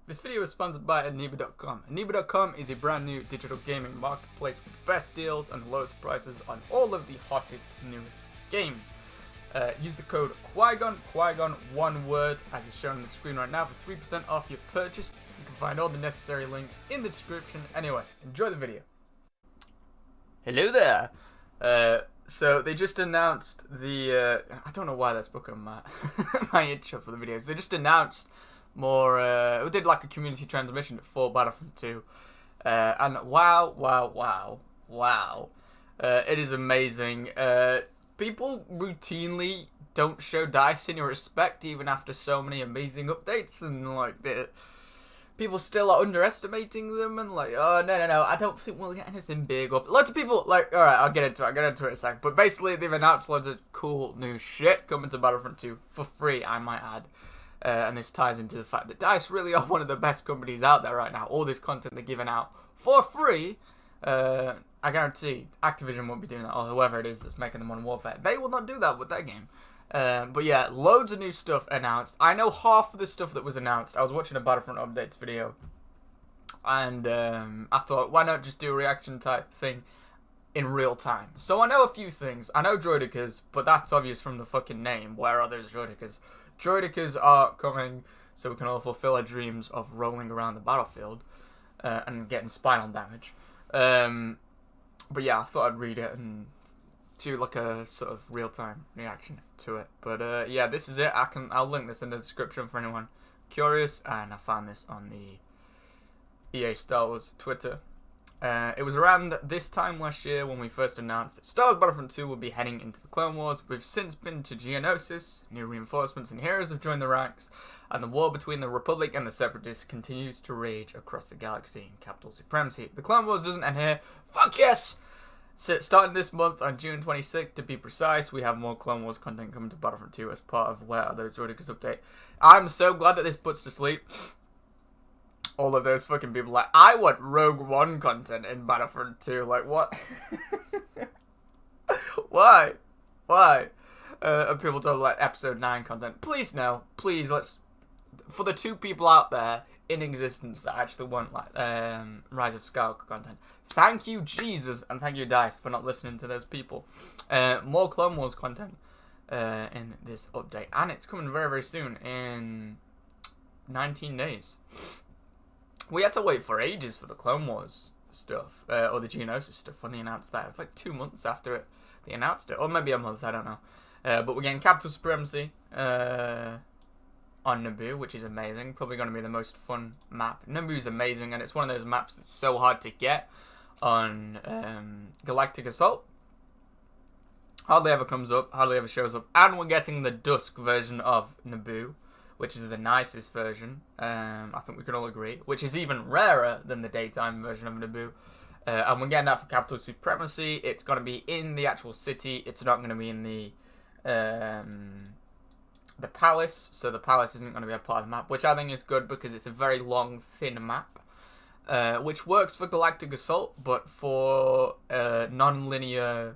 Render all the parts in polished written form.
This video is sponsored by Naboo.com. Naboo.com is a brand new digital gaming marketplace with the best deals and the lowest prices on all of the hottest, newest games. Use the code Qui-Gon, one word, as is shown on the screen right now, for 3% off your purchase. You can find all the necessary links in the description. Anyway, enjoy the video. Hello there. So they just announced the, I don't know why that's booking my, my intro for the videos. They just announced more, we did like a community transmission for Battlefront 2. And wow. It is amazing. People routinely don't show DICE any respect even after so many amazing updates, and like people still are underestimating them, and like, oh no, I don't think we'll get anything big up. Lots of people like, alright, I'll get into it in a sec, but basically they've announced loads of cool new shit coming to Battlefront 2 for free, I might add. And this ties into the fact that DICE really are one of the best companies out there right now. All this content they're giving out for free, I guarantee Activision won't be doing that, or whoever it is that's making the Modern Warfare. They will not do that with their game. But yeah, loads of new stuff announced. I know half of the stuff that was announced. I was watching a Battlefront updates video, and I thought, why not just do a reaction type thing in real time? So I know a few things. I know Droidekas, but that's obvious from the fucking name. Where are those Droidekas? Droidekas are coming so we can all fulfill our dreams of rolling around the battlefield and getting spinal damage. But yeah, I thought I'd read it and do like a sort of real-time reaction to it. But yeah, this is it. I'll link this in the description for anyone curious, and I found this on the EA Star Wars Twitter. It was around this time last year when we first announced that Star Wars Battlefront 2 would be heading into the Clone Wars. We've since been to Geonosis, new reinforcements and heroes have joined the ranks, and the war between the Republic and the Separatists continues to rage across the galaxy in capital Supremacy. The Clone Wars doesn't end here. Fuck yes! So starting this month on June 26th, to be precise, we have more Clone Wars content coming to Battlefront 2 as part of Where Are Those Droidekas update. I'm so glad that this puts to sleep all of those fucking people. Like, I want Rogue One content in Battlefront 2. Like, what? Why? And people talk like Episode 9 content. Please no. Please, let's... For the two people out there in existence that actually want, like, Rise of Skywalker content, thank you, Jesus, and thank you, DICE, for not listening to those people. More Clone Wars content in this update. And it's coming very, very soon. In 19 days. We had to wait for ages for the Clone Wars stuff, or the Geonosis stuff when they announced that. It was like 2 months after they announced it, or maybe a month, I don't know. But we're getting Capital Supremacy on Naboo, which is amazing. Probably going to be the most fun map. Naboo's amazing, and it's one of those maps that's so hard to get on Galactic Assault. Hardly ever comes up, hardly ever shows up. And we're getting the Dusk version of Naboo, which is the nicest version, I think we can all agree, which is even rarer than the daytime version of Naboo. And we're getting that for Capital Supremacy. It's going to be in the actual city. It's not going to be in the palace, so the palace isn't going to be a part of the map, which I think is good because it's a very long, thin map, which works for Galactic Assault, but for non-linear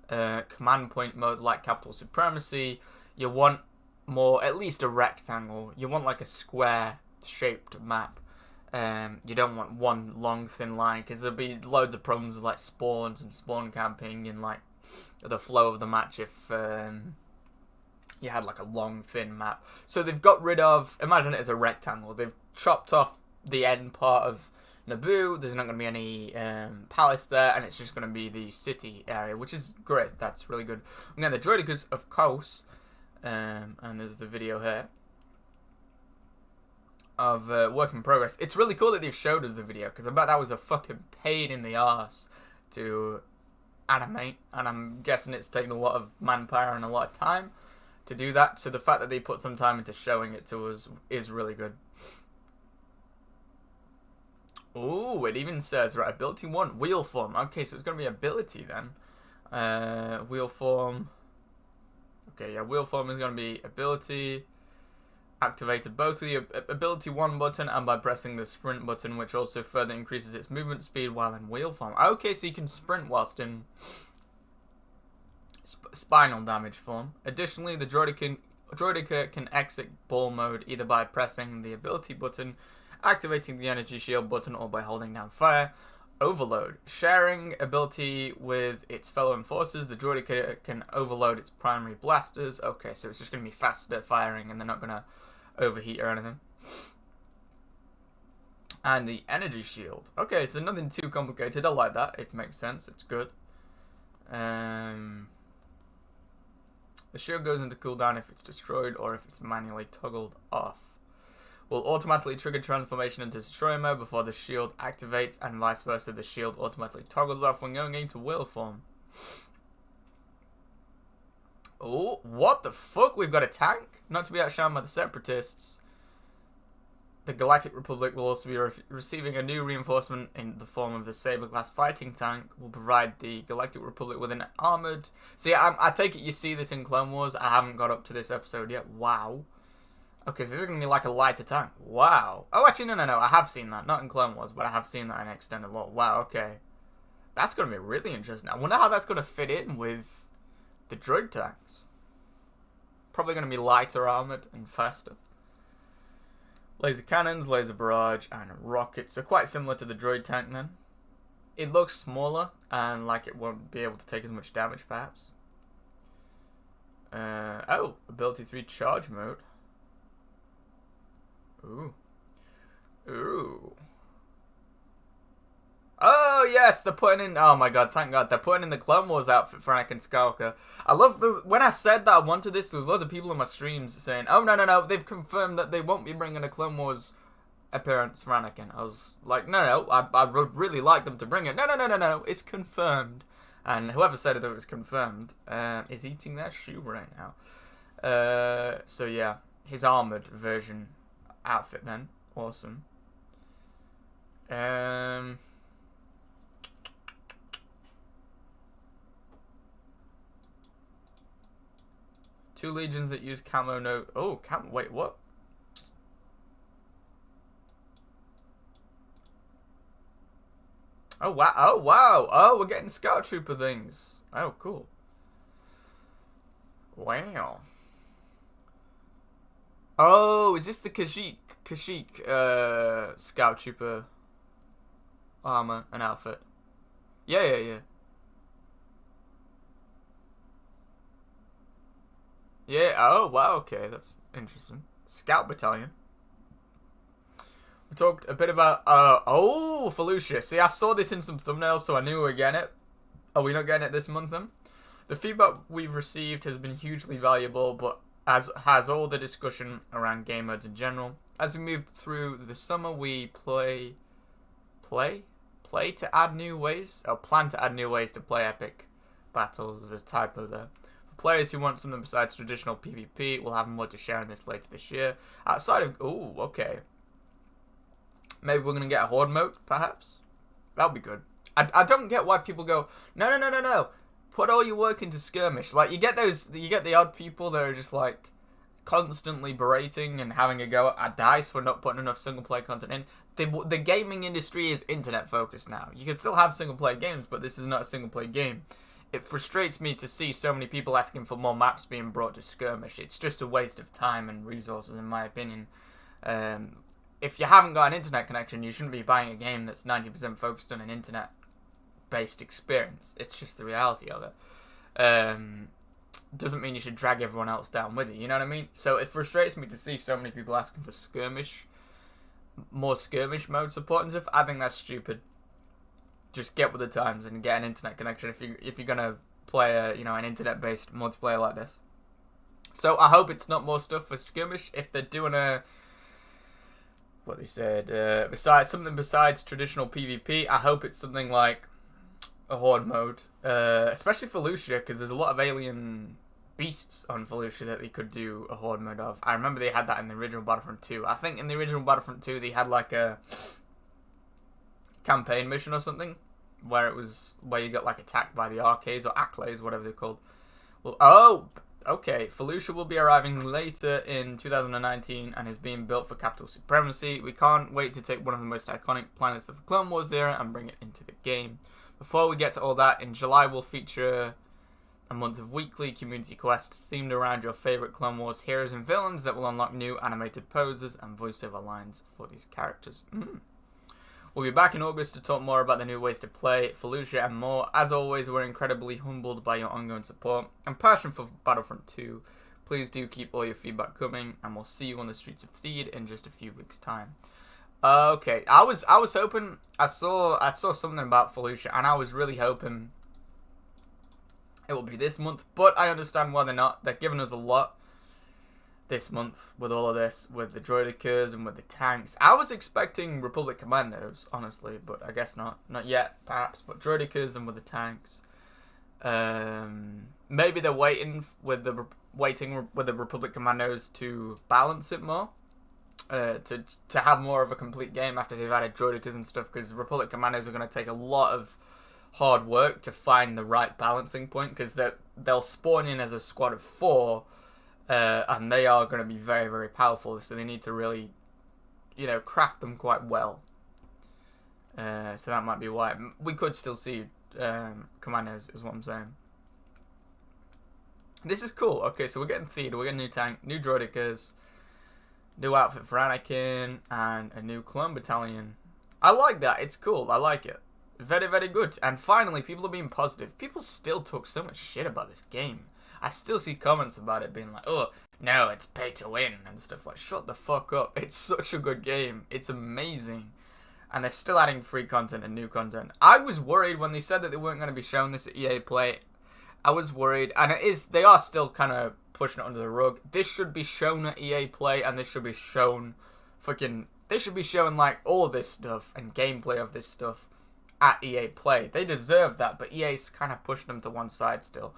command point mode like Capital Supremacy, you want more, at least a rectangle. You want like a square shaped map. You don't want one long thin line, because there'll be loads of problems with like spawns and spawn camping and like the flow of the match if you had like a long thin map. So they've got rid of, imagine it as a rectangle, they've chopped off the end part of Naboo. There's not going to be any palace there, and it's just going to be the city area, which is great. That's really good. And then the Droidekas, of course, and there's the video here of work in progress. It's really cool that they've showed us the video, because I bet that was a fucking pain in the arse to animate, and I'm guessing it's taken a lot of manpower and a lot of time to do that. So the fact that they put some time into showing it to us is really good. Oh, it even says, right, ability 1, wheel form. Okay, so it's going to be ability then. Wheel form. Okay, yeah, wheel form is going to be ability activated both with the ability 1 button and by pressing the sprint button, which also further increases its movement speed while in wheel form. Okay, so you can sprint whilst in spinal damage form. Additionally, the Droideka can exit ball mode either by pressing the ability button activating the energy shield button or by holding down fire. Overload. Sharing ability with its fellow enforcers, the droid can overload its primary blasters. Okay, so it's just going to be faster firing and they're not going to overheat or anything. And the energy shield. Okay, so nothing too complicated. I like that. It makes sense. It's good. The shield goes into cooldown if it's destroyed or if it's manually toggled off. Will automatically trigger transformation into destroyer mode before the shield activates, and vice versa. The shield automatically toggles off when going into wheel form. Oh, what the fuck? We've got a tank? Not to be outshone by the Separatists. The Galactic Republic will also be receiving a new reinforcement in the form of the Saber-class fighting tank. Will provide the Galactic Republic with an armored... So yeah, I take it you see this in Clone Wars. I haven't got up to this episode yet. Wow. Okay, so this is going to be like a lighter tank. Wow. Oh, actually, no. I have seen that. Not in Clone Wars, but I have seen that in Extended Lore. Wow, okay. That's going to be really interesting. I wonder how that's going to fit in with the droid tanks. Probably going to be lighter armored and faster. Laser cannons, laser barrage, and rockets. So quite similar to the droid tank then. It looks smaller and like it won't be able to take as much damage perhaps. Oh, ability 3 charge mode. Ooh. Oh, yes, they're putting in... Oh, my God, thank God. They're putting in the Clone Wars outfit for Anakin Skywalker. I love the... When I said that I wanted this, there was loads of people in my streams saying, oh, no, they've confirmed that they won't be bringing a Clone Wars appearance for Anakin. I was like, no, I would really like them to bring it. No, it's confirmed. And whoever said that it was confirmed is eating their shoe right now. So, yeah, his armored version outfit then. Awesome. 2 legions that use camo no... Oh, camo... Wait, what? Oh, wow. Oh, wow. Oh, we're getting Scout Trooper things. Oh, cool. Wow. Oh, is this the Kashyyyk Scout Trooper armor and outfit? Yeah. Yeah, oh, wow, okay, that's interesting. Scout Battalion. We talked a bit about, oh, Felucia. See, I saw this in some thumbnails, so I knew we were getting it. Are we not getting it this month, then? The feedback we've received has been hugely valuable, but as has all the discussion around game modes in general. As we move through the summer, we play to add new ways, or plan to add new ways to play epic battles. There's a typo there. Players who want something besides traditional PvP will have more to share in this later this year. Outside of... Ooh, okay. Maybe we're going to get a horde mode, perhaps? That'll be good. I don't get why people go, no. Put all your work into skirmish. Like, you get the odd people that are just, like, constantly berating and having a go at DICE for not putting enough single-player content in. The gaming industry is internet-focused now. You can still have single-player games, but this is not a single-player game. It frustrates me to see so many people asking for more maps being brought to skirmish. It's just a waste of time and resources, in my opinion. If you haven't got an internet connection, you shouldn't be buying a game that's 90% focused on an internet-based experience. It's just the reality of it. Doesn't mean you should drag everyone else down with it, you know what I mean? So it frustrates me to see so many people asking for more skirmish mode support and stuff. I think that's stupid. Just get with the times and get an internet connection if you're gonna play an internet-based multiplayer like this. So I hope it's not more stuff for skirmish. If they're doing what they said, besides traditional PvP, I hope it's something like a horde mode, especially Felucia, because there's a lot of alien beasts on Felucia that they could do a horde mode of. I remember they had that in the original Battlefront 2. I think in the original Battlefront 2 they had like a campaign mission or something where you got like attacked by the arcades or Acklays, whatever they're called. Well, oh, okay. Felucia will be arriving later in 2019 and is being built for capital Supremacy. We can't wait to take one of the most iconic planets of the Clone Wars era and bring it into the game. Before we get to all that, in July we'll feature a month of weekly community quests themed around your favourite Clone Wars heroes and villains that will unlock new animated poses and voiceover lines for these characters. We'll be back in August to talk more about the new ways to play Felucia and more. As always, we're incredibly humbled by your ongoing support and passion for Battlefront 2. Please do keep all your feedback coming, and we'll see you on the streets of Theed in just a few weeks' time. Okay, I was hoping, I saw something about Felucia, and I was really hoping it will be this month, but I understand why they're not. They're giving us a lot this month with all of this, with the Droidekas and with the tanks. I was expecting Republic Commandos, honestly, but I guess not. Not yet, perhaps, but Droidekas and with the tanks. Maybe they're waiting with the Republic Commandos to balance it more. To have more of a complete game after they've added Droidekas and stuff, because Republic Commandos are going to take a lot of hard work to find the right balancing point, because they'll spawn in as a squad of 4, and they are going to be very, very powerful, so they need to really, craft them quite well. So that might be why. We could still see Commandos, is what I'm saying. This is cool. Okay, so we're getting Theater, we're getting new tank, new Droidekas, new outfit for Anakin, and a new clone battalion. I like that. It's cool. I like it. Very, very good. And finally, people are being positive. People still talk so much shit about this game. I still see comments about it being like, oh, no, it's pay to win and stuff like, shut the fuck up. It's such a good game. It's amazing. And they're still adding free content and new content. I was worried when they said that they weren't going to be showing this at EA Play. I was worried. And they are still kind of pushing it under the rug. This should be shown at EA Play, and this should be shown they should be showing like all of this stuff and gameplay of this stuff at EA Play. They deserve that, but EA's kind of pushed them to one side still,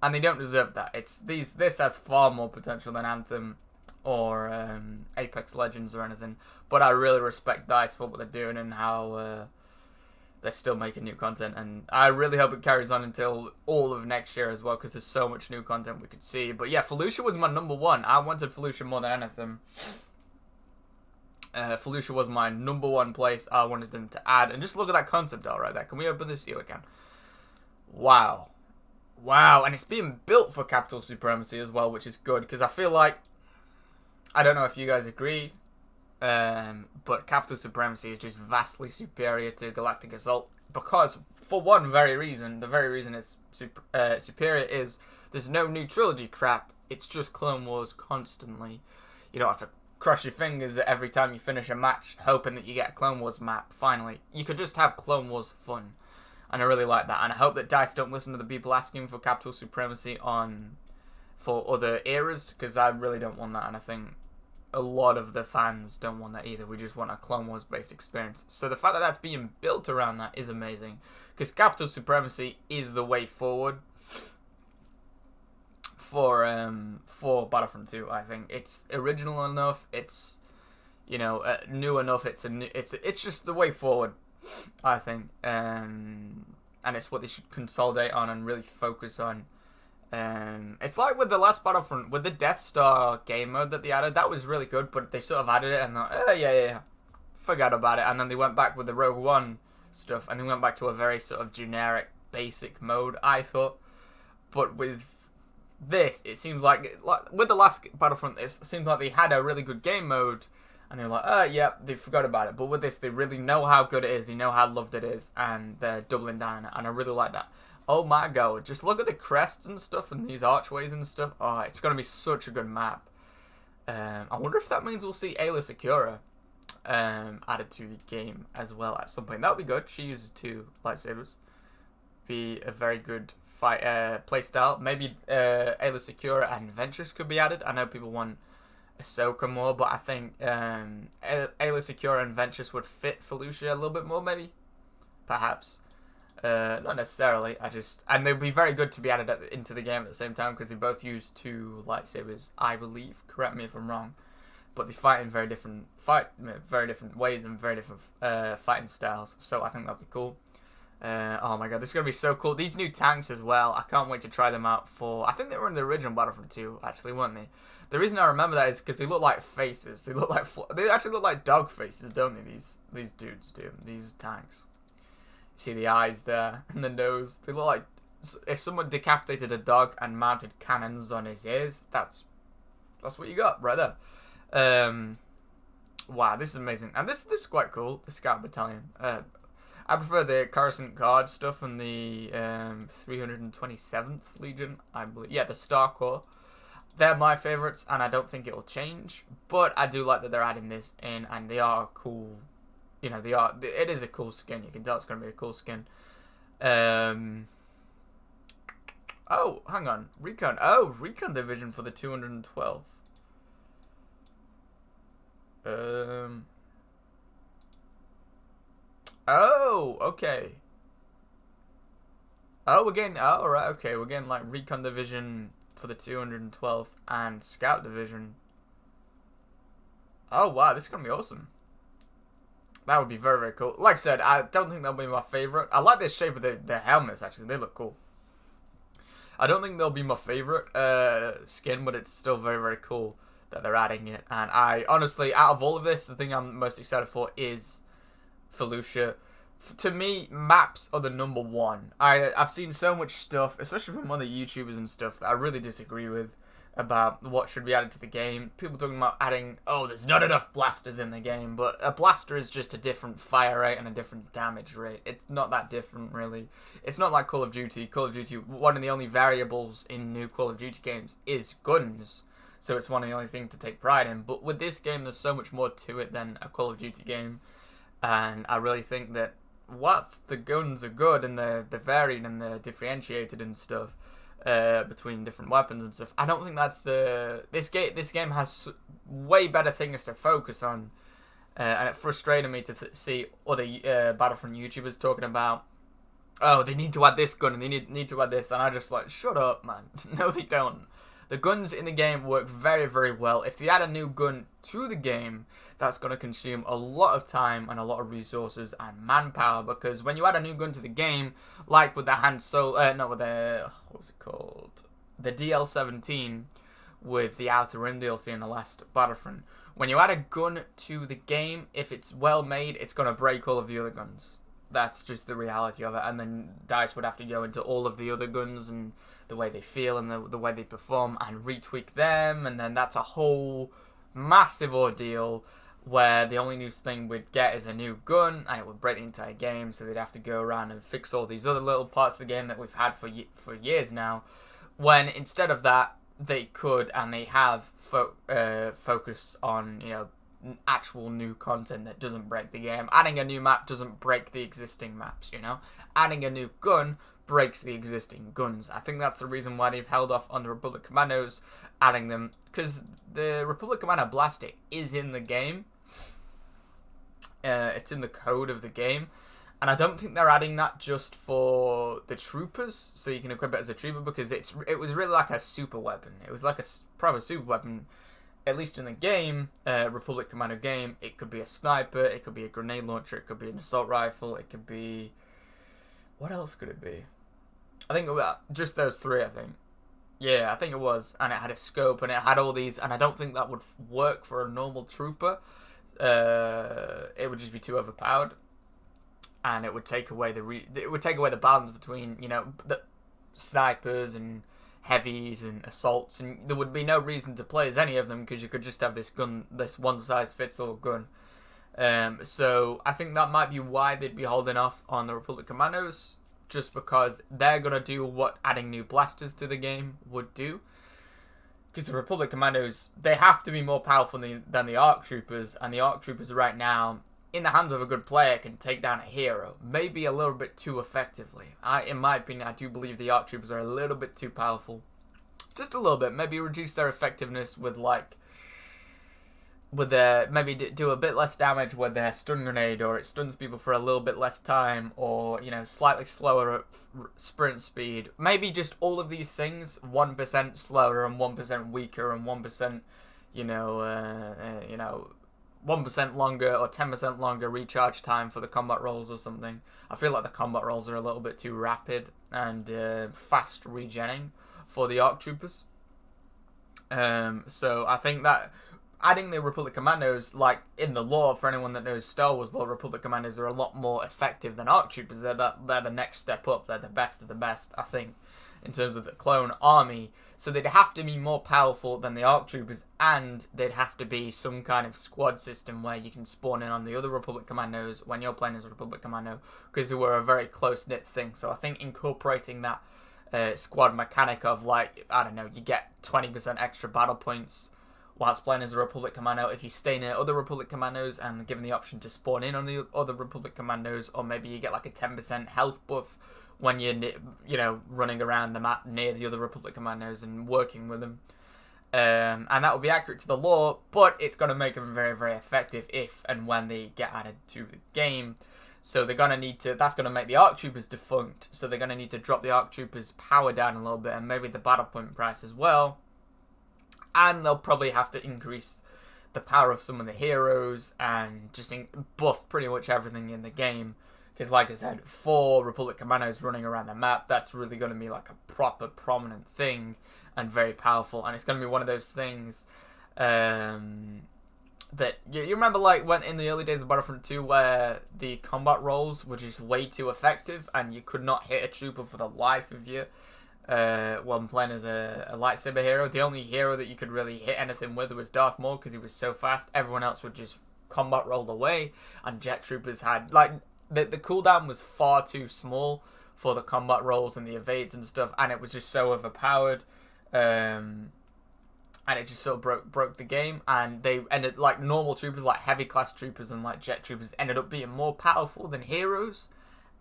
and they don't deserve that. This has far more potential than Anthem or Apex Legends or anything, but I really respect DICE for what they're doing and how they're still making new content, and I really hope it carries on until all of next year as well, because there's so much new content we could see. But yeah, Felucia was my number one. I wanted Felucia more than anything. Felucia was my number one place I wanted them to add. And just look at that concept art right there. Can we open this here again? Wow. Wow. And it's being built for Capital Supremacy as well, which is good. Because I feel like, I don't know if you guys agree, but Capital Supremacy is just vastly superior to Galactic Assault. Because, for one very reason, the very reason it's superior is there's no new trilogy crap. It's just Clone Wars constantly. You don't have to cross your fingers every time you finish a match hoping that you get a Clone Wars map, finally. You could just have Clone Wars fun. And I really like that. And I hope that DICE don't listen to the people asking for Capital Supremacy for other eras, because I really don't want that. And I think a lot of the fans don't want that either. We just want a Clone Wars based experience. So the fact that that's being built around that is amazing, because Capital Supremacy is the way forward for Battlefront 2. I think it's original enough, it's new enough, it's just the way forward, I think, and it's what they should consolidate on and really focus on. It's like with the last Battlefront, with the Death Star game mode that they added, that was really good, but they sort of added it and thought, yeah, forgot about it, and then they went back with the Rogue One stuff, and they went back to a very sort of generic, basic mode, I thought. But with this, it seems like with the last Battlefront, it seems like they had a really good game mode, and they're like, yeah, they forgot about it. But with this, they really know how good it is, they know how loved it is, and they're doubling down on it, and I really like that. Oh my god, just look at the crests and stuff, and these archways and stuff. Oh, it's going to be such a good map. I wonder if that means we'll see Ayla Secura added to the game as well at some point. That would be good. She uses 2 lightsabers. Be a very good fight playstyle. Maybe Ayla Secura and Ventress could be added. I know people want Ahsoka more, but I think Ayla Secura and Ventress would fit Felucia a little bit more, maybe, perhaps. Not necessarily. And they'd be very good to be added into the game at the same time, because they both use 2 lightsabers, I believe. Correct me if I'm wrong, but they fight in very different ways and very different fighting styles. So I think that'd be cool. Oh my god, this is going to be so cool. These new tanks as well, I can't wait to try them out I think they were in the original Battlefront 2, actually, weren't they? The reason I remember that is because they look like faces. They actually look like dog faces, don't they? These dudes do. These tanks. You see the eyes there and the nose. They look like if someone decapitated a dog and mounted cannons on his ears, that's what you got right there. Wow, this is amazing, and this is quite cool. The Scout Battalion. I prefer the Coruscant Guard stuff and the 327th Legion, I believe. Yeah, the Star Corps. They're my favourites, and I don't think it will change. But I do like that they're adding this in, and they are cool. You know, it is a cool skin. You can tell it's going to be a cool skin. Oh, hang on. Recon. Oh, Recon Division for the 212th. Oh, okay. Oh, again. Oh, right. Okay, we're getting like Recon Division for the 212th and Scout Division. Oh, wow. This is going to be awesome. That would be very, very cool. Like I said, I don't think they'll be my favorite. I like the shape of their helmets, actually. They look cool. I don't think they'll be my favorite skin, but it's still very, very cool that they're adding it. And I, honestly, out of all of this, the thing I'm most excited for is Felucia. To me, maps are the number one. I've seen so much stuff, especially from other YouTubers and stuff, that I really disagree with about what should be added to the game. People talking about adding, oh, there's not enough blasters in the game, but a blaster is just a different fire rate and a different damage rate. It's not that different, really. It's not like Call of Duty. Call of Duty, one of the only variables in new Call of Duty games is guns, so it's one of the only things to take pride in. But with this game, there's so much more to it than a Call of Duty game, and I really think that whilst the guns are good and they're varied and they're differentiated and stuff, between different weapons and stuff, I don't think that's this game has way better things to focus on, and it frustrated me to see other Battlefront YouTubers talking about, oh, they need to add this gun and they need to add this, and I just like, shut up, man. No, they don't. The guns in the game work very, very well. If they add a new gun to the game, that's going to consume a lot of time and a lot of resources and manpower, because when you add a new gun to the game, like with the what's it called? The DL-17 with the Outer Rim DLC in the last Battlefront. When you add a gun to the game, if it's well made, it's going to break all of the other guns. That's just the reality of it, and then DICE would have to go into all of the other guns and the way they feel and the way they perform and retweak them, and then that's a whole massive ordeal where the only new thing we'd get is a new gun, and it would break the entire game, so they'd have to go around and fix all these other little parts of the game that we've had for years now, when instead of that, they could, and they have, focus on, you know, actual new content that doesn't break the game. Adding a new map doesn't break the existing maps, you know? Adding a new gun breaks the existing guns. I think that's the reason why they've held off on the Republic Commandos adding them, because the Republic Commando Blaster is in the game. It's in the code of the game, and I don't think they're adding that just for the troopers, so you can equip it as a trooper, because it was really like a super weapon. It was like a proper super weapon, at least in the game, Republic Commando game. It could be a sniper, it could be a grenade launcher, it could be an assault rifle, it could be... what else could it be? I think about just those three, I think. Yeah, I think it was. And it had a scope, and it had all these, and I don't think that would work for a normal trooper. It would just be too overpowered, and it would take away the balance between, you know, the snipers and heavies and assaults, and there would be no reason to play as any of them, because you could just have this gun, this one-size-fits-all gun. So I think that might be why they'd be holding off on the Republic Commandos, just because they're going to do what adding new blasters to the game would do. Because the Republic Commandos, they have to be more powerful than the ARC Troopers, and the ARC Troopers right now, in the hands of a good player, can take down a hero, maybe a little bit too effectively. In my opinion, I do believe the ARC Troopers are a little bit too powerful. Just a little bit. Maybe reduce their effectiveness with, like, maybe do a bit less damage with their stun grenade, or it stuns people for a little bit less time, or, you know, slightly slower sprint speed. Maybe just all of these things, 1% slower and 1% weaker and 1%, you know, 1% longer or 10% longer recharge time for the combat rolls or something. I feel like the combat rolls are a little bit too rapid and fast regenning for the ARC Troopers. So I think that adding the Republic Commandos, like in the lore, for anyone that knows Star Wars lore, Republic Commandos are a lot more effective than ARC Troopers. They're the next step up. They're the best of the best, I think, in terms of the clone army. So they'd have to be more powerful than the ARC Troopers, and they'd have to be some kind of squad system where you can spawn in on the other Republic Commandos when you're playing as a Republic Commando, because they were a very close-knit thing. So I think incorporating that squad mechanic of, like, I don't know, you get 20% extra battle points whilst playing as a Republic Commando if you stay near other Republic Commandos, and given the option to spawn in on the other Republic Commandos, or maybe you get like a 10% health buff when you're, you know, running around the map near the other Republic Commandos and working with them. And that will be accurate to the lore, but it's going to make them very, very effective if and when they get added to the game. So they're going to need to, that's going to make the ARC Troopers defunct, so they're going to need to drop the ARC Troopers power down a little bit, and maybe the battle point price as well. And they'll probably have to increase the power of some of the heroes and just buff pretty much everything in the game. Because like I said, 4 Republic Commandos running around the map, that's really going to be like a proper prominent thing and very powerful. And it's going to be one of those things that you remember, like when in the early days of Battlefront 2, where the combat rolls were just way too effective and you could not hit a trooper for the life of you. When playing as a lightsaber hero, the only hero that you could really hit anything with was Darth Maul, because he was so fast. Everyone else would just combat roll away, and Jet Troopers had, like, the cooldown was far too small for the combat rolls and the evades and stuff, and it was just so overpowered, and it just sort of broke the game. And they ended, like, normal troopers, like heavy class troopers and like jet troopers, ended up being more powerful than heroes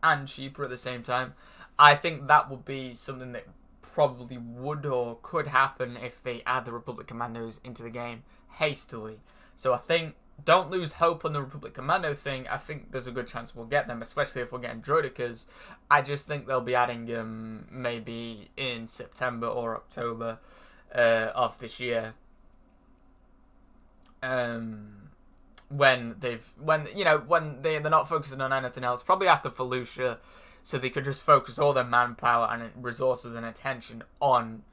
and cheaper at the same time. I think that would be something that probably would or could happen if they add the Republic Commandos into the game hastily. So I think, don't lose hope on the Republic Commando thing. I think there's a good chance we'll get them, especially if we're getting Droidekas. I just think they'll be adding them maybe in September or October of this year. When they're not focusing on anything else, probably after Felucia, so they could just focus all their manpower and resources and attention on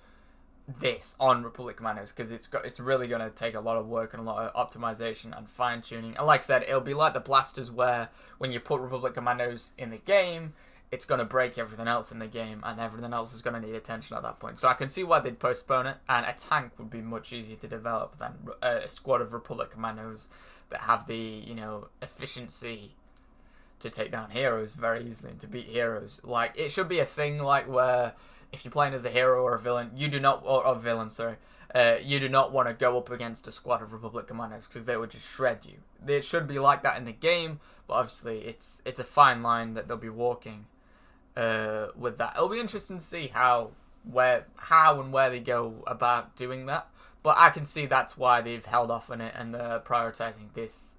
Republic Commandos, because it's really going to take a lot of work and a lot of optimization and fine tuning. And like I said, it'll be like the blasters, where when you put Republic Commandos in the game, it's going to break everything else in the game, and everything else is going to need attention at that point. So I can see why they'd postpone it, and a tank would be much easier to develop than a squad of Republic Commandos that have the, you know, efficiency to take down heroes very easily and to beat heroes. Like, it should be a thing, like, where if you're playing as a hero or a villain, you do not, or a villain, sorry, you do not want to go up against a squad of Republic Commandos, because they would just shred you. It should be like that in the game, but obviously it's a fine line that they'll be walking with that. It'll be interesting to see how and where they go about doing that. But I can see that's why they've held off on it, and they're prioritizing this,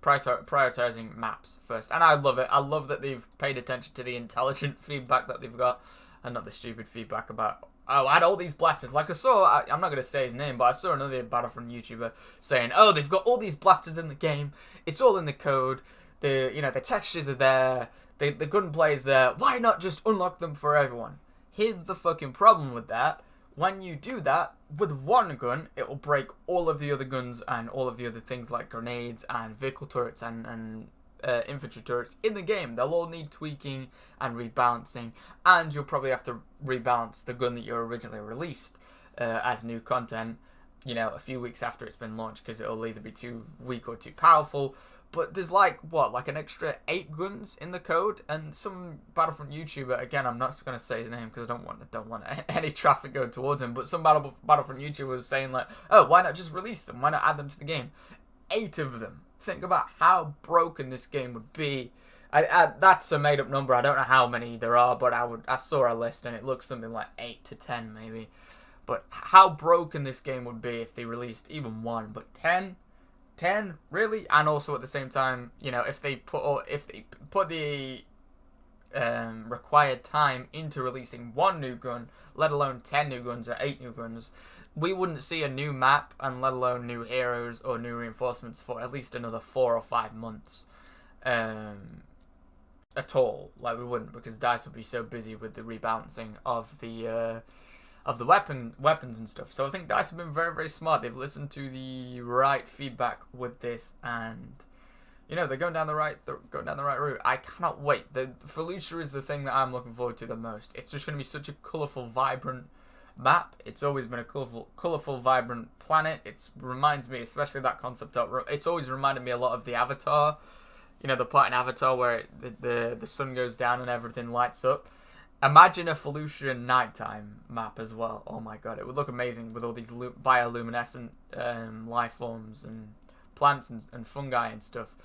prioritizing maps first. And I love it. I love that they've paid attention to the intelligent feedback that they've got, and not the stupid feedback about, oh, I had all these blasters. Like I'm not going to say his name, but I saw another Battlefront YouTuber saying, oh, they've got all these blasters in the game. It's all in the code. The textures are there. The gunplay is there. Why not just unlock them for everyone? Here's the fucking problem with that. When you do that, with one gun, it will break all of the other guns and all of the other things like grenades and vehicle turrets and infantry turrets in the game. They'll all need tweaking and rebalancing, and you'll probably have to rebalance the gun that you originally released as new content, you know, a few weeks after it's been launched, because it'll either be too weak or too powerful. But there's like an extra 8 guns in the code, and some Battlefront YouTuber, again, I'm not going to say his name because I don't want any traffic going towards him, but some Battlefront YouTuber was saying, like, oh, why not just release them? Why not add them to the game? 8 of them. Think about how broken this game would be. That's a made up number. I don't know how many there are, but I saw a list and it looks something like 8 to 10 maybe. But how broken this game would be if they released even 1, but 10? 10, really? And also at the same time, you know, if they put the required time into releasing 1 new gun, let alone 10 new guns or 8 new guns, we wouldn't see a new map, and let alone new heroes or new reinforcements, for at least another 4 or 5 months at all. Like, we wouldn't, because DICE would be so busy with the rebalancing of of the weapons and stuff. So I think DICE have been very, very smart. They've listened to the right feedback with this, and you know, they're going down the right route. I cannot wait. The Felucia is the thing that I'm looking forward to the most. It's just going to be such a colourful, vibrant map. It's always been a colourful, vibrant planet. It reminds me, especially that concept art, it's always reminded me a lot of the Avatar. You know, the part in Avatar where the sun goes down and everything lights up. Imagine a Felucia nighttime map as well. Oh my god, it would look amazing with all these bioluminescent life forms and plants and fungi and stuff.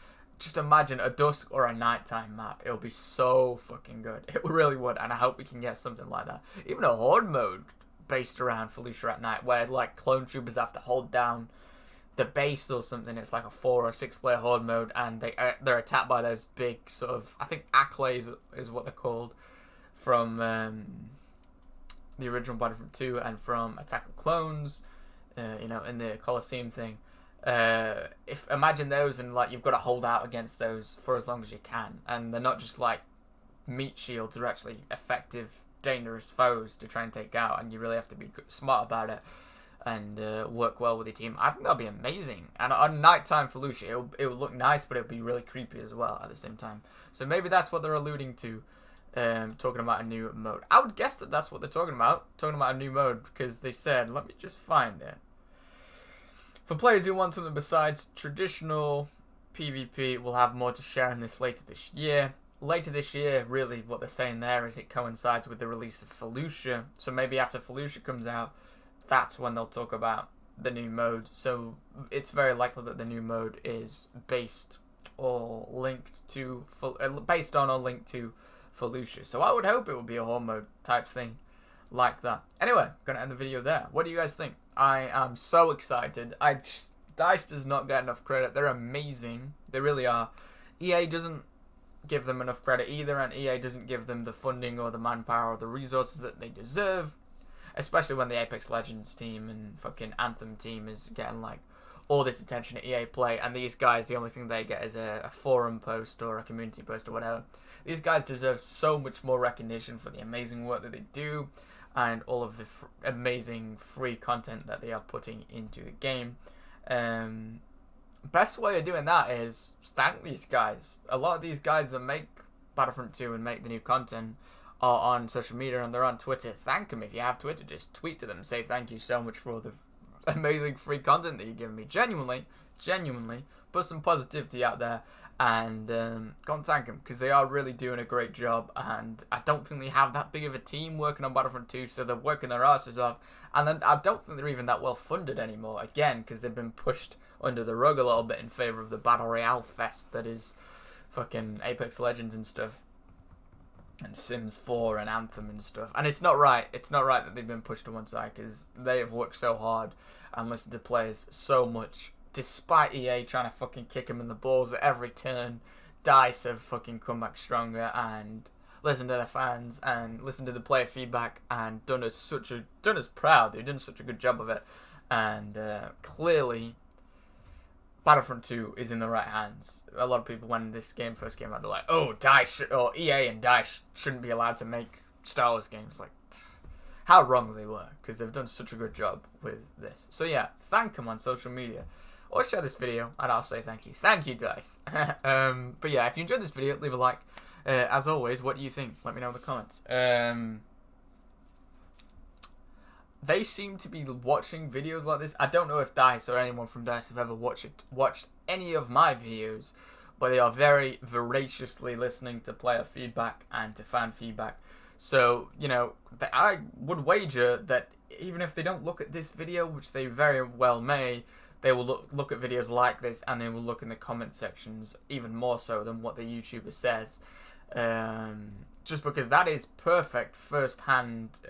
Just imagine a dusk or a nighttime map. It would be so fucking good. It really would, and I hope we can get something like that. Even a horde mode based around Felucia at night, where like clone troopers have to hold down the base or something. It's like a 4 or 6 player horde mode, and they're attacked by those big sort of, I think Acklays is what they're called, from the original Battlefront 2 and from Attack of the Clones, you know, in the Colosseum thing. Imagine those, and like you've got to hold out against those for as long as you can, and they're not just like meat shields, they're actually effective, dangerous foes to try and take out, and you really have to be smart about it and work well with your team. I think that'll be amazing. And on nighttime Felucia, it would look nice, but it would be really creepy as well at the same time. So maybe that's what they're alluding to, talking about a new mode. I would guess that that's what they're talking about a new mode, because they said, let me just find it. For players who want something besides traditional PvP, we'll have more to share in this later this year. Later this year, really, what they're saying there is it coincides with the release of Felucia. So maybe after Felucia comes out, that's when they'll talk about the new mode. So it's very likely that the new mode is based or linked to based on or linked to Felucia. So I would hope it would be a horde mode type thing like that. Anyway, gonna end the video there. What do you guys think? I am so excited. DICE does not get enough credit. They're amazing. They really are. EA doesn't give them enough credit either, and EA doesn't give them the funding or the manpower or the resources that they deserve. Especially when the Apex Legends team and fucking Anthem team is getting like all this attention at EA Play, and these guys, the only thing they get is a forum post or a community post or whatever. These guys deserve so much more recognition for the amazing work that they do and all of the amazing free content that they are putting into the game. Best way of doing that is thank these guys. A lot of these guys that make Battlefront 2 and make the new content are on social media, and they're on Twitter. Thank them. If you have Twitter, just tweet to them. Say thank you so much for all the amazing free content that you're giving me. Genuinely, put some positivity out there, and go and thank them, because they are really doing a great job. And I don't think they have that big of a team working on Battlefront 2, so they're working their asses off. And then I don't think they're even that well funded anymore, again, because they've been pushed under the rug a little bit in favor of the Battle Royale fest that is fucking Apex Legends and stuff, and Sims 4 and Anthem and stuff. And it's not right. It's not right that they've been pushed to one side, because they have worked so hard and listened to players so much. Despite EA trying to fucking kick them in the balls at every turn, DICE have fucking come back stronger and listened to their fans and listened to the player feedback and done us proud. They've done such a good job of it. And clearly, Battlefront 2 is in the right hands. A lot of people, when this game first came out, they're like, oh, DICE, or EA and DICE shouldn't be allowed to make Star Wars games. Like, how wrong they were, because they've done such a good job with this. So yeah, thank them on social media, or share this video, and I'll say thank you. Thank you, DICE. But yeah, if you enjoyed this video, leave a like. As always, what do you think? Let me know in the comments. They seem to be watching videos like this. I don't know if DICE or anyone from DICE have ever watched any of my videos, but they are very voraciously listening to player feedback and to fan feedback. So, you know, I would wager that even if they don't look at this video, which they very well may, they will look at videos like this, and they will look in the comment sections even more so than what the YouTuber says. Just because that is perfect first-hand,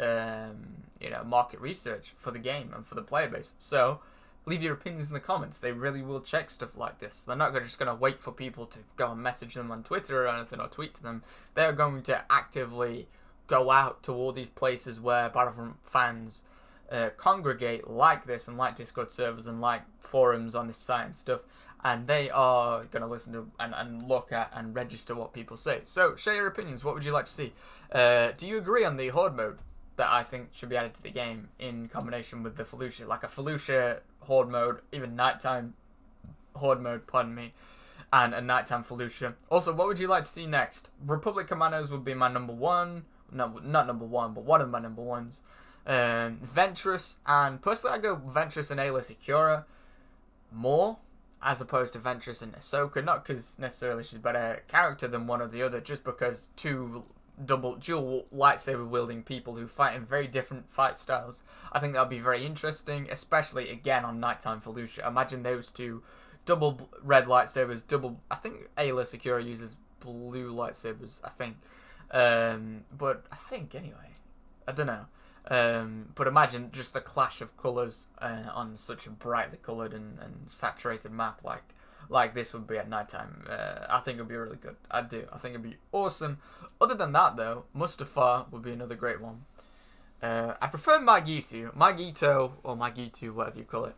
you know, market research for the game and for the player base. So, leave your opinions in the comments. They really will check stuff like this. They're not just going to wait for people to go and message them on Twitter or anything, or tweet to them. They're going to actively go out to all these places where Battlefront fans congregate, like this, and like Discord servers, and like forums on this site and stuff. And they are going to listen to and look at and register what people say. So, share your opinions. What would you like to see? Do you agree on the horde mode? that I think should be added to the game in combination with the Felucia, like a Felucia horde mode, even nighttime horde mode, pardon me, and a nighttime Felucia. Also, what would you like to see next? Republic Commandos would be my number one. No, not number one, but one of my number ones. Ventress, and personally I go Ventress and Ayla Secura more, as opposed to Ventress and Ahsoka, not because necessarily she's a better character than one or the other, just because two dual lightsaber wielding people who fight in very different fight styles. I think that'll be very interesting, especially again on nighttime Felucia. Imagine those two double red lightsabers, I think Ayla Secura uses blue lightsabers, I think. But I think anyway, I don't know. But imagine just the clash of colours on such a brightly coloured and saturated map like this would be at nighttime. I think it would be really good. I do. I think it would be awesome. Other than that, though, Mustafar would be another great one. I prefer Magito, or Magitu, whatever you call it,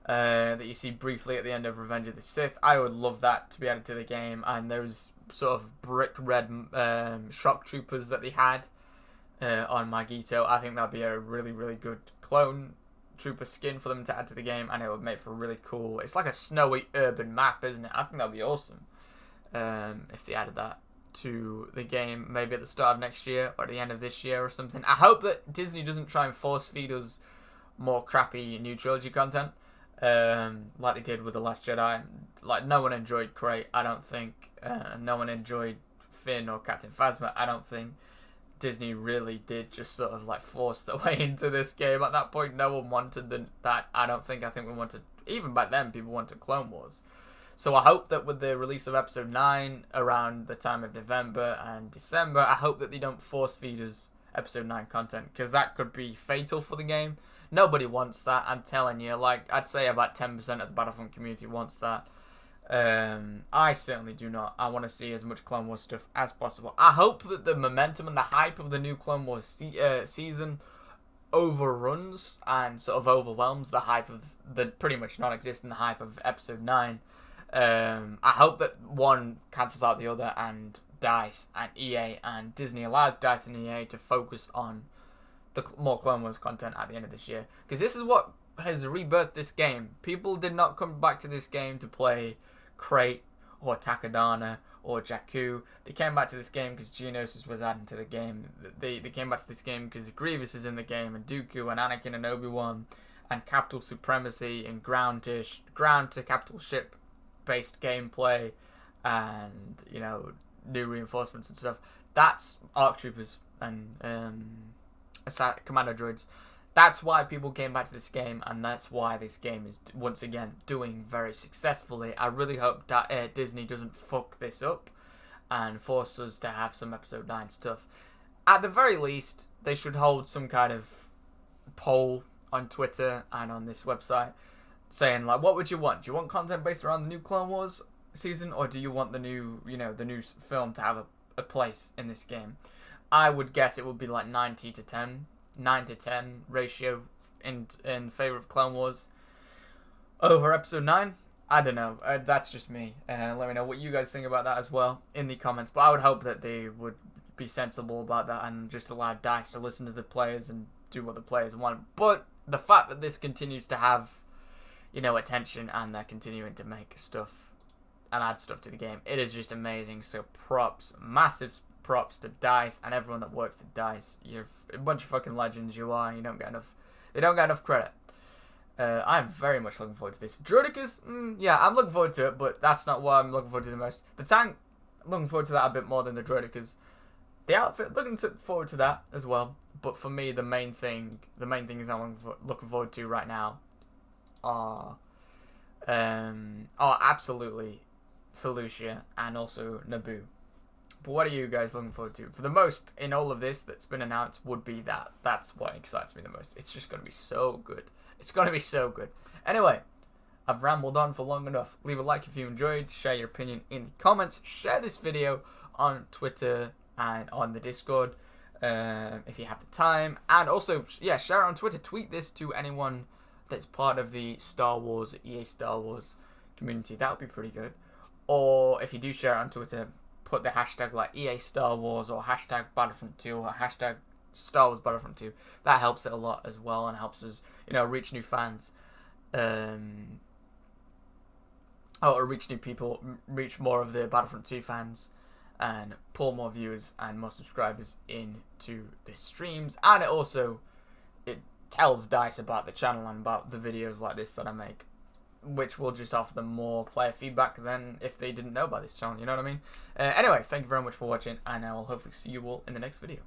that you see briefly at the end of Revenge of the Sith. I would love that to be added to the game, and those sort of brick red shock troopers that they had on Magito. I think that'd be a really, really good clone trooper skin for them to add to the game, and it would make for a really cool, it's like a snowy urban map, isn't it? I think that'd be awesome if they added that to the game, maybe at the start of next year or at the end of this year or something. I hope that Disney doesn't try and force feed us more crappy new trilogy content like they did with The Last Jedi. Like, no one enjoyed Crate, I don't think. No one enjoyed Finn or Captain Phasma, I don't think. Disney really did just sort of like force their way into this game. At that point, no one wanted that. I don't think. I think we wanted, even back then, people wanted Clone Wars. So I hope that with the release of Episode 9 around the time of November and December, I hope that they don't force feed us Episode 9 content, because that could be fatal for the game. Nobody wants that, I'm telling you. Like, I'd say about 10% of the Battlefront community wants that. I certainly do not. I want to see as much Clone Wars stuff as possible. I hope that the momentum and the hype of the new Clone Wars season overruns and sort of overwhelms the hype of the pretty much non-existent hype of Episode 9. I hope that one cancels out the other, and DICE and EA and Disney allows DICE and EA to focus on the more Clone Wars content at the end of this year. Because this is what has rebirthed this game. People did not come back to this game to play Crate or Takadana or Jakku. They came back to this game because Geonosis was added to the game. They came back to this game because Grievous is in the game, and Dooku and Anakin and Obi-Wan, and Capital Supremacy and ground to capital ship based gameplay, and you know, new reinforcements and stuff. That's ARC Troopers and Commando Droids. That's why people came back to this game, and that's why this game is once again doing very successfully. I really hope that Disney doesn't fuck this up and force us to have some Episode 9 stuff. At the very least, they should hold some kind of poll on Twitter and on this website saying, like, what would you want? Do you want content based around the new Clone Wars season, or do you want the new, you know, the new film to have a place in this game? I would guess it would be like 9 to 10 ratio in favor of Clone Wars over Episode 9. I don't know. That's just me. Let me know what you guys think about that as well in the comments. But I would hope that they would be sensible about that and just allow DICE to listen to the players and do what the players want. But the fact that this continues to have, you know, attention, and they're continuing to make stuff and add stuff to the game, it is just amazing. So props, massive props to DICE and everyone that works at DICE. You're a bunch of fucking legends, you are. You don't get enough. They don't get enough credit. I'm very much looking forward to this. Droidekas, yeah, I'm looking forward to it, but that's not what I'm looking forward to the most. The tank, I'm looking forward to that a bit more than the Droidekas. The outfit, looking forward to that as well. But for me, the main things I'm looking forward to right now are absolutely Felucia and also Naboo. But what are you guys looking forward to? For the most in all of this that's been announced would be that. That's what excites me the most. It's just going to be so good. It's going to be so good. Anyway, I've rambled on for long enough. Leave a like if you enjoyed. Share your opinion in the comments. Share this video on Twitter and on the Discord if you have the time. And also, yeah, share it on Twitter. Tweet this to anyone that's part of the Star Wars, EA Star Wars community. That would be pretty good. Or if you do share it on Twitter, put the hashtag like EA Star Wars or hashtag Battlefront 2 or hashtag Star Wars Battlefront 2. That helps it a lot as well, and helps us, you know, reach new fans. Or reach new people, reach more of the Battlefront 2 fans, and pull more viewers and more subscribers into the streams. And it tells DICE about the channel and about the videos like this that I make, which will just offer them more player feedback than if they didn't know about this channel, you know what I mean? Anyway, thank you very much for watching, and I will hopefully see you all in the next video.